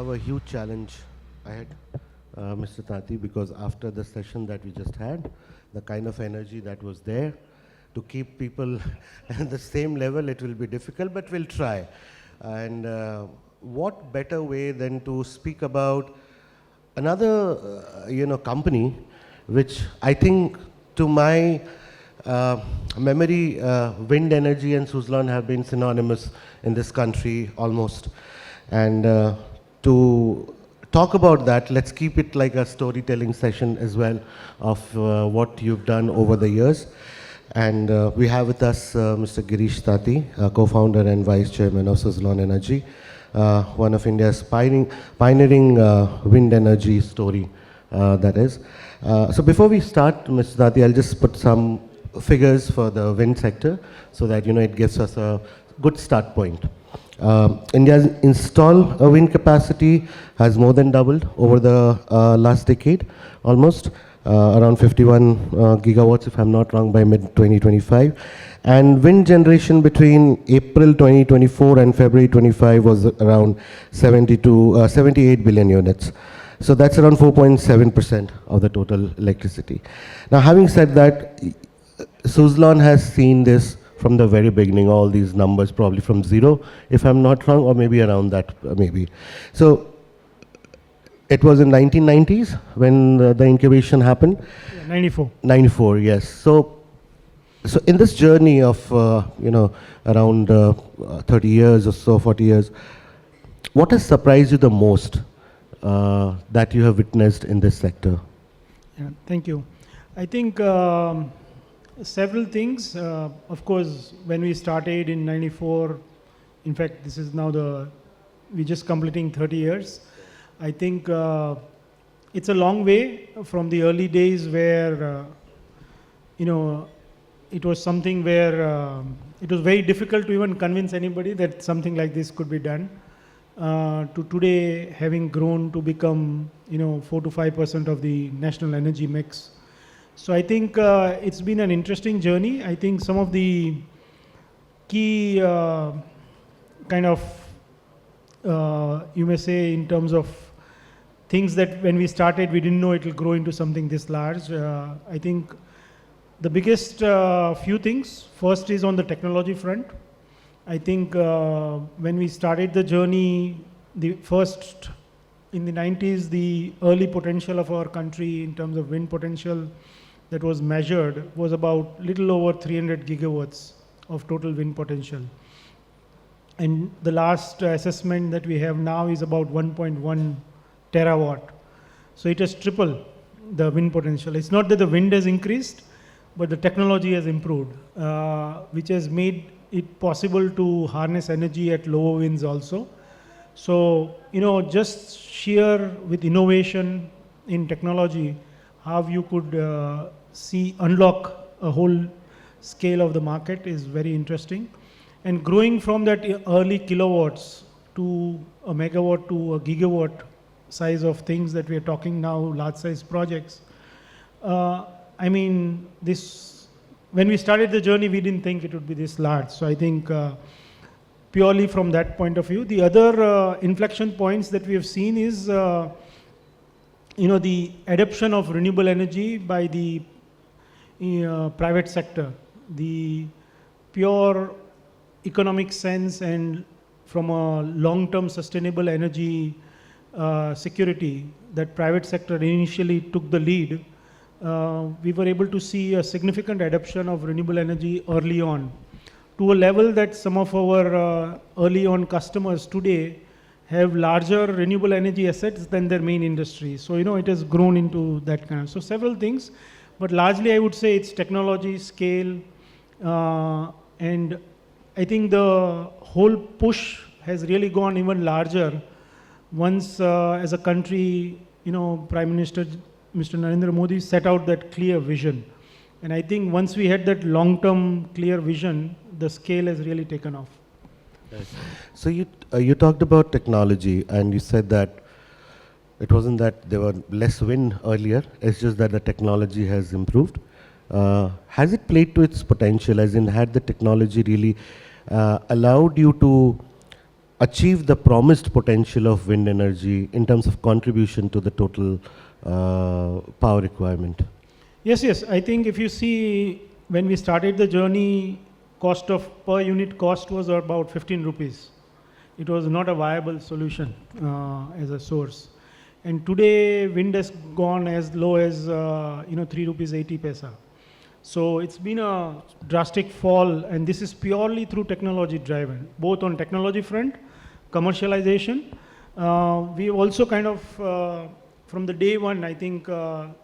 have a huge challenge ahead, Mr. Tanti, because after the session that we just had, the kind of energy that was there, to keep people at the same level, it will be difficult, but we'll try. And what better way than to speak about another, company, which I think, to my memory, wind energy and Suzlon have been synonymous in this country almost. And to talk about that, let's keep it like a storytelling session as well of what you've done over the years. And we have with us Mr. Girish Tanti, co-founder and vice chairman of Suzlon Energy, one of India's pioneering wind energy story, that is. So before we start, Mr. Tanti, I'll just put some figures for the wind sector so that, it gives us a good start point. India's installed wind capacity has more than doubled over the last decade, almost. Around 51 gigawatts, if I'm not wrong, by mid-2025. And wind generation between April 2024 and February 25 was around 78 billion units. So that's around 4.7% of the total electricity. Now, having said that, Suzlon has seen this from the very beginning, all these numbers, probably from zero, if I'm not wrong, or maybe around that, maybe. So, it was in 1990s when the incubation happened. Yeah, 94. 94, yes. So in this journey of around 30 years or so, 40 years, what has surprised you the most that you have witnessed in this sector? Yeah, thank you. I think several things. Of course, when we started in 94, in fact, this is now we're just completing 30 years. I think it's a long way from the early days where, it was something where it was very difficult to even convince anybody that something like this could be done. To today, having grown to become, 4 to 5% of the national energy mix. So I think it's been an interesting journey. I think some of the key kind of, you may say, in terms of things that when we started, we didn't know it will grow into something this large. I think the biggest few things, first is on the technology front. I think when we started the journey, the first, in the 90s, the early potential of our country in terms of wind potential that was measured was about little over 300 gigawatts of total wind potential. And the last assessment that we have now is about 1.1 terawatt. So it has tripled the wind potential. It's not that the wind has increased, but the technology has improved, which has made it possible to harness energy at lower winds also. So, just sheer with innovation in technology, how you could unlock a whole scale of the market is very interesting. And growing from that early kilowatts to a megawatt to a gigawatt size of things that we are talking now, large size projects. When we started the journey, we didn't think it would be this large. So I think purely from that point of view, the other inflection points that we have seen is, the adoption of renewable energy by the private sector, the pure economic sense, and from a long-term sustainable energy security that private sector initially took the lead. We were able to see a significant adoption of renewable energy early on, to a level that some of our early on customers today have larger renewable energy assets than their main industry. So, it has grown into that kind of. So several things, but largely I would say it's technology, scale, and I think the whole push has really gone even larger once as a country, Prime Minister Mr. Narendra Modi set out that clear vision. And I think once we had that long-term clear vision, the scale has really taken off. Yes. So you talked about technology, and you said that it wasn't that there were less wind earlier, it's just that the technology has improved. Has it played to its potential, as in had the technology really allowed you to achieve the promised potential of wind energy in terms of contribution to the total power requirement? Yes, yes. I think if you see when we started the journey, cost of per unit cost was about 15 rupees. It was not a viable solution as a source. And today wind has gone as low as 3 rupees 80 paisa. So it's been a drastic fall, and this is purely through technology driven, both on technology front, commercialization. We also kind of from the day one, I think,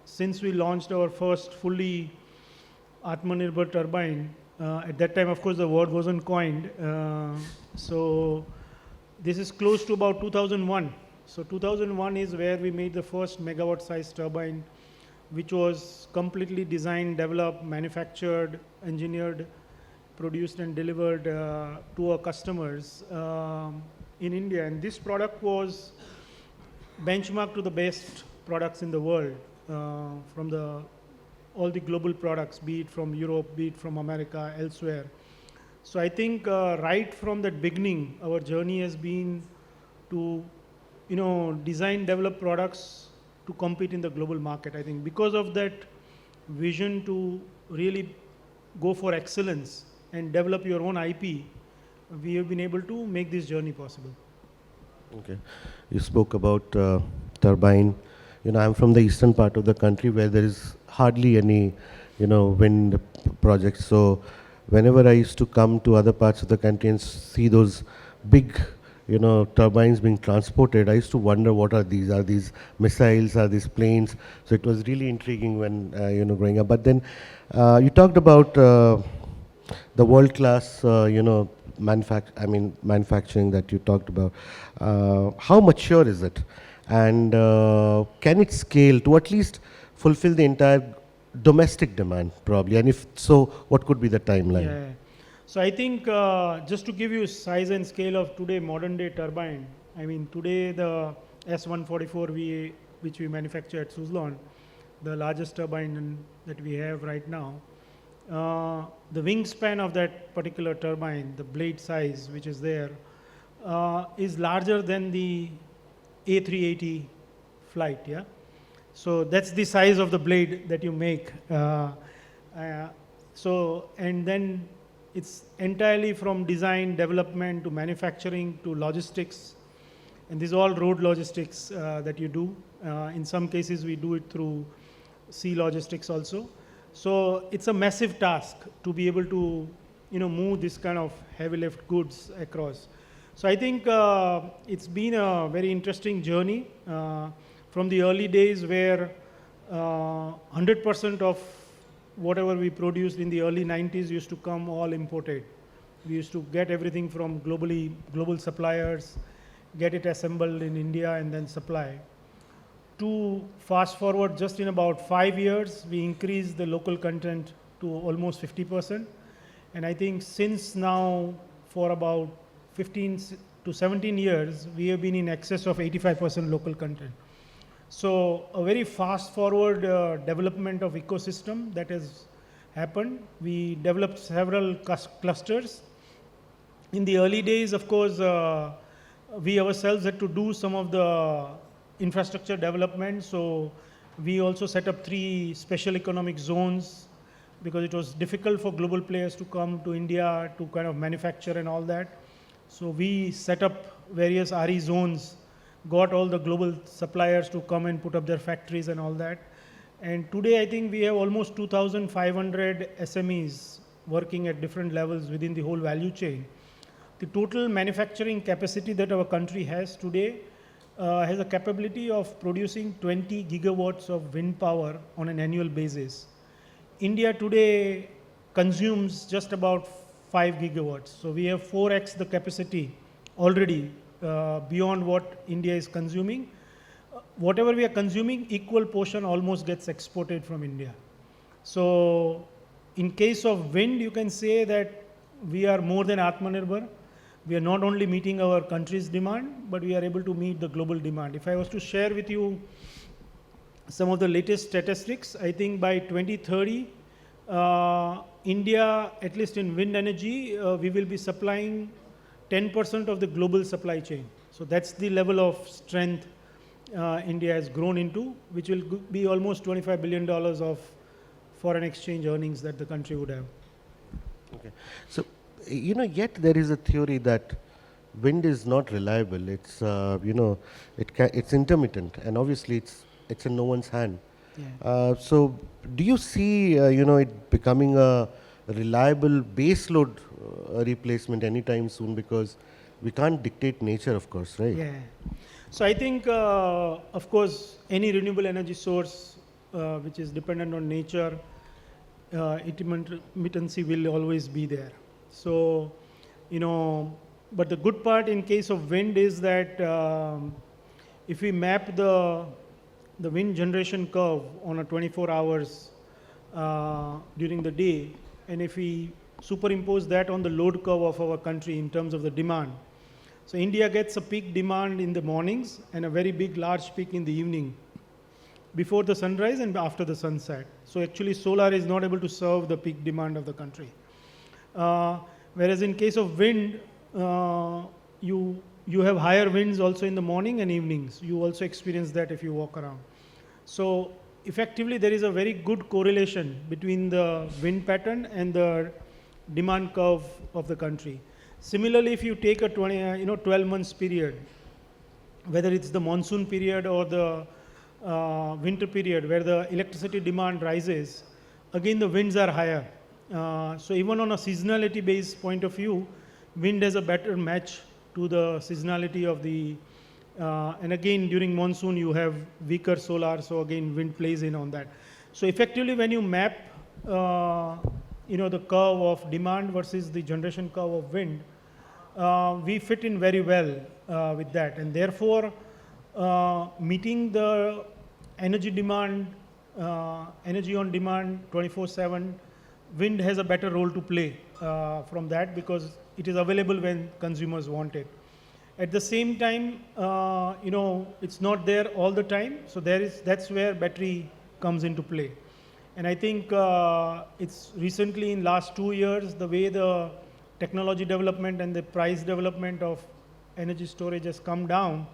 since we launched our first fully Atmanirbhar turbine, at that time, of course, the word wasn't coined. So this is close to about 2001. So 2001 is where we made the first megawatt size turbine, which was completely designed, developed, manufactured, engineered, produced and delivered to our customers in India. And this product was benchmarked to the best products in the world from all the global products, be it from Europe, be it from America, elsewhere. So I think right from the beginning, our journey has been to design, develop products to compete in the global market. I think because of that vision to really go for excellence and develop your own IP, we have been able to make this journey possible. Okay. You spoke about turbine. I'm from the eastern part of the country where there is hardly any, wind projects. So whenever I used to come to other parts of the country and see those big, turbines being transported, I used to wonder what are these? Are these missiles? Are these planes? So it was really intriguing when, growing up. But then you talked about the world-class, manufacturing that you talked about. How mature is it? And can it scale to at least fulfill the entire domestic demand, probably? And if so, what could be the timeline? Yeah. So I think just to give you size and scale of today modern day turbine, I mean today the S144 which we manufacture at Suzlon, the largest turbine that we have right now, the wingspan of that particular turbine, the blade size which is there, is larger than the A380 flight. Yeah. So that's the size of the blade that you make. And then it's entirely from design, development to manufacturing to logistics. And these are all road logistics that you do. In some cases, we do it through sea logistics also. So it's a massive task to be able to, move this kind of heavy lift goods across. So I think it's been a very interesting journey from the early days where 100% of whatever we produced in the early 90s used to come all imported. We used to get everything from global suppliers, get it assembled in India and then supply. To fast forward just in about 5 years, we increased the local content to almost 50%. And I think since now for about 15 to 17 years, we have been in excess of 85% local content. So a very fast forward development of ecosystem that has happened. We developed several clusters. In the early days, of course, we ourselves had to do some of the infrastructure development. So we also set up 3 special economic zones because it was difficult for global players to come to India to kind of manufacture and all that. So we set up various RE zones, got all the global suppliers to come and put up their factories and all that. And today I think we have almost 2,500 SMEs working at different levels within the whole value chain. The total manufacturing capacity that our country has today has a capability of producing 20 gigawatts of wind power on an annual basis. India today consumes just about 5 gigawatts. So we have 4x the capacity already beyond what India is consuming. Whatever we are consuming, equal portion almost gets exported from India. So in case of wind, you can say that we are more than Atmanirbhar. We are not only meeting our country's demand, but we are able to meet the global demand. If I was to share with you some of the latest statistics, I think by 2030, India, at least in wind energy, we will be supplying 10% of the global supply chain. So that's the level of strength India has grown into, which will be almost $25 billion of foreign exchange earnings that the country would have. Okay. So, yet there is a theory that wind is not reliable. It's, it's intermittent, and obviously it's in no one's hand. Yeah. So, do you see, it becoming a reliable baseload replacement anytime soon? Because we can't dictate nature, of course, right? Yeah. So I think, of course, any renewable energy source which is dependent on nature, intermittency will always be there. So, but the good part in case of wind is that if we map the wind generation curve on a 24 hours during the day, and if we superimpose that on the load curve of our country in terms of the demand. So India gets a peak demand in the mornings and a very big large peak in the evening, before the sunrise and after the sunset. So actually solar is not able to serve the peak demand of the country. Whereas in case of wind, you have higher winds also in the morning and evenings. You also experience that if you walk around. So effectively there is a very good correlation between the wind pattern and the demand curve of the country. Similarly, if you take a 12 months period, whether it's the monsoon period or the winter period where the electricity demand rises, again the winds are higher. So even on a seasonality based point of view, wind has a better match to the seasonality of the, and again during monsoon you have weaker solar, so again wind plays in on that. So effectively when you map the curve of demand versus the generation curve of wind, we fit in very well with that, and therefore meeting the energy demand, energy on demand 24/7, wind has a better role to play from that because it is available when consumers want it. At the same time, it's not there all the time, so that's where battery comes into play. And I think it's recently in last 2 years, the way the technology development and the price development of energy storage has come down.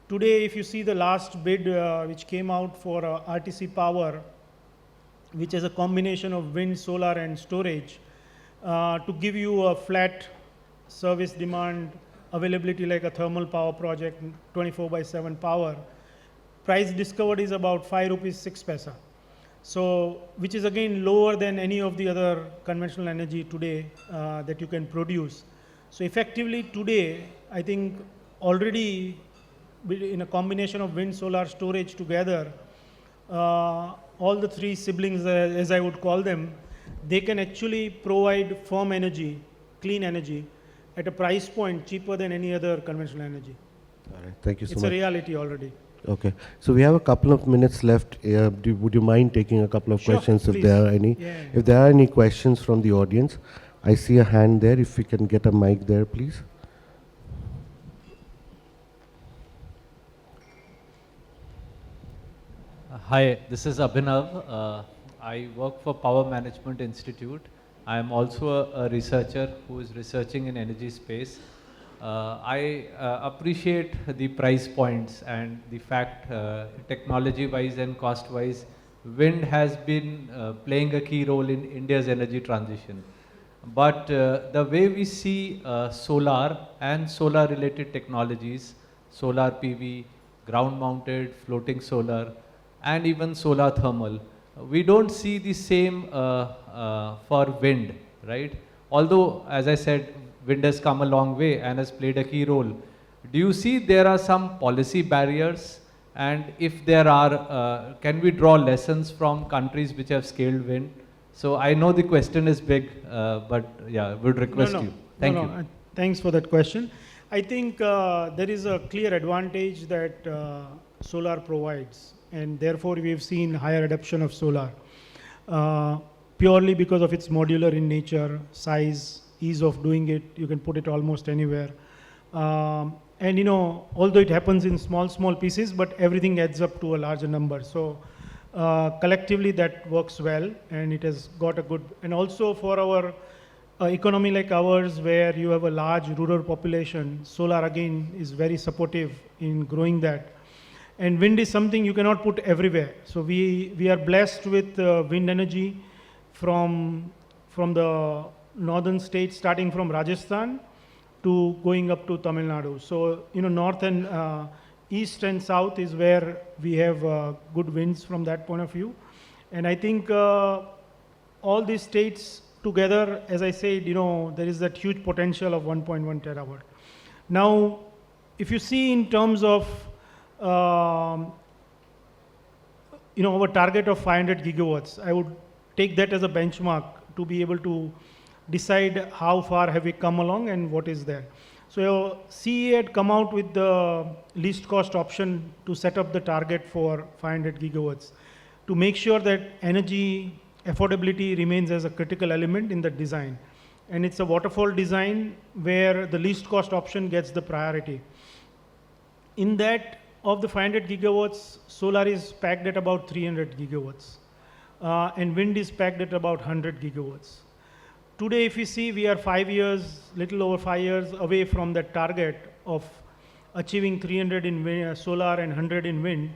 Today, if you see the last bid which came out for RTC Power, which is a combination of wind, solar and storage, to give you a flat service demand availability like a thermal power project, 24/7 power, price discovered is about 5 rupees 6 paisa. So, which is again lower than any of the other conventional energy today that you can produce. So effectively today, I think already in a combination of wind, solar, storage together, all the three siblings, as I would call them, they can actually provide firm energy, clean energy, at a price point cheaper than any other conventional energy. All right, thank you so much. It's a reality already. Okay, so we have a couple of minutes left. Would you mind taking a couple of Sure, questions please. if there are any? Yeah. If there are any questions from the audience, I see a hand there. If we can get a mic there, please. Hi, this is Abhinav. I work for Power Management Institute. I am also a researcher who is researching in energy space. I appreciate the price points and the fact technology-wise and cost-wise, wind has been playing a key role in India's energy transition. But the way we see solar and solar-related technologies, solar PV, ground-mounted, floating solar, and even solar thermal, we don't see the same for wind, right? Although, as I said, wind has come a long way and has played a key role. Do you see there are some policy barriers? And if there are, can we draw lessons from countries which have scaled wind? So I know the question is big, but yeah, would request you. Thank you. Thanks for that question. I think there is a clear advantage that solar provides, and therefore we've seen higher adoption of solar, purely because of its modular in nature, size, ease of doing it. You can put it almost anywhere. And although it happens in small pieces, but everything adds up to a larger number. So collectively that works well, and it has got a good, and also for our economy like ours, where you have a large rural population, solar again is very supportive in growing that. And wind is something you cannot put everywhere. So we are blessed with wind energy from the northern states, starting from Rajasthan to going up to Tamil Nadu. So, north and east and south is where we have good winds from that point of view. And I think all these states together, as I said, there is that huge potential of 1.1 terawatt. Now, if you see in terms of, our target of 500 gigawatts, I would take that as a benchmark to be able to decide how far have we come along and what is there. So CEA had come out with the least cost option to set up the target for 500 gigawatts to make sure that energy affordability remains as a critical element in the design. And it's a waterfall design where the least cost option gets the priority. In that, of the 500 gigawatts, solar is packed at about 300 gigawatts. And wind is packed at about 100 gigawatts. Today, if you see, we are 5 years, little over 5 years away from that target of achieving 300 in wind, solar and 100 in wind.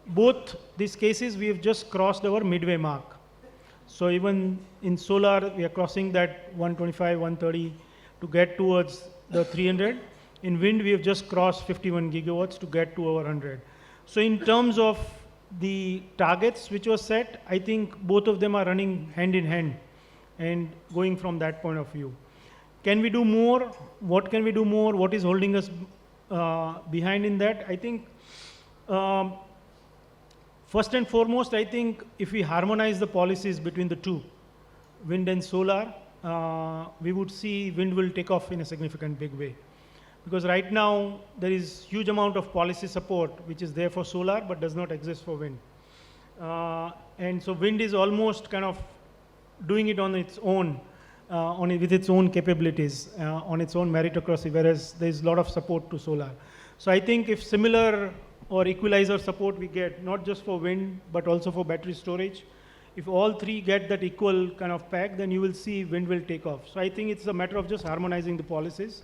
Both these cases, we have just crossed our midway mark. So even in solar, we are crossing that 125, 130 to get towards the 300. In wind, we have just crossed 51 gigawatts to get to our 100. So in terms of the targets which were set, I think both of them are running hand in hand and going from that point of view. Can we do more? What can we do more? What is holding us behind in that? I think first and foremost, I think if we harmonize the policies between the two, wind and solar, we would see wind will take off in a significant big way. Because right now, there is huge amount of policy support which is there for solar but does not exist for wind. And so wind is almost kind of doing it on its own, with its own capabilities, on its own meritocracy, whereas there is a lot of support to solar. So I think if similar or equalizer support we get, not just for wind, but also for battery storage, if all three get that equal kind of pack, then you will see wind will take off. So I think it's a matter of just harmonizing the policies.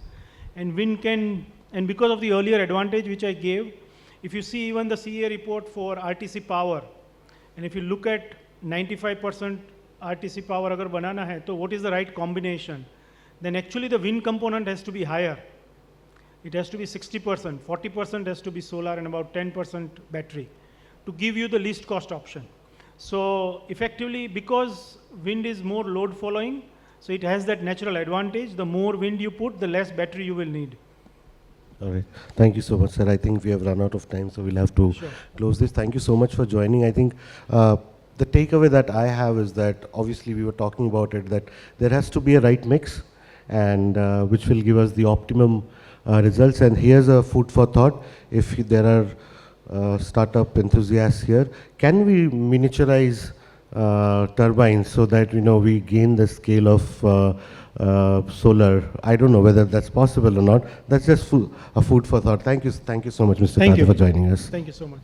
And wind can, and because of the earlier advantage which I gave, if you see even the CEA report for RTC power, and if you look at 95% RTC power agar banana hai, so what is the right combination? Then actually the wind component has to be higher. It has to be 60%, 40% has to be solar and about 10% battery to give you the least cost option. So effectively, because wind is more load following, so it has that natural advantage. The more wind you put, the less battery you will need. All right. Thank you so much, sir. I think we have run out of time, so we'll have to close this. Thank you so much for joining. I think the takeaway that I have is that obviously we were talking about it, that there has to be a right mix and which will give us the optimum results. And here's a food for thought. If there are startup enthusiasts here, can we miniaturize turbines so that we gain the scale of solar? I don't know whether that's possible or not. That's just a food for thought. Thank you so much, Mr. Tanti, for joining us. Thank you so much.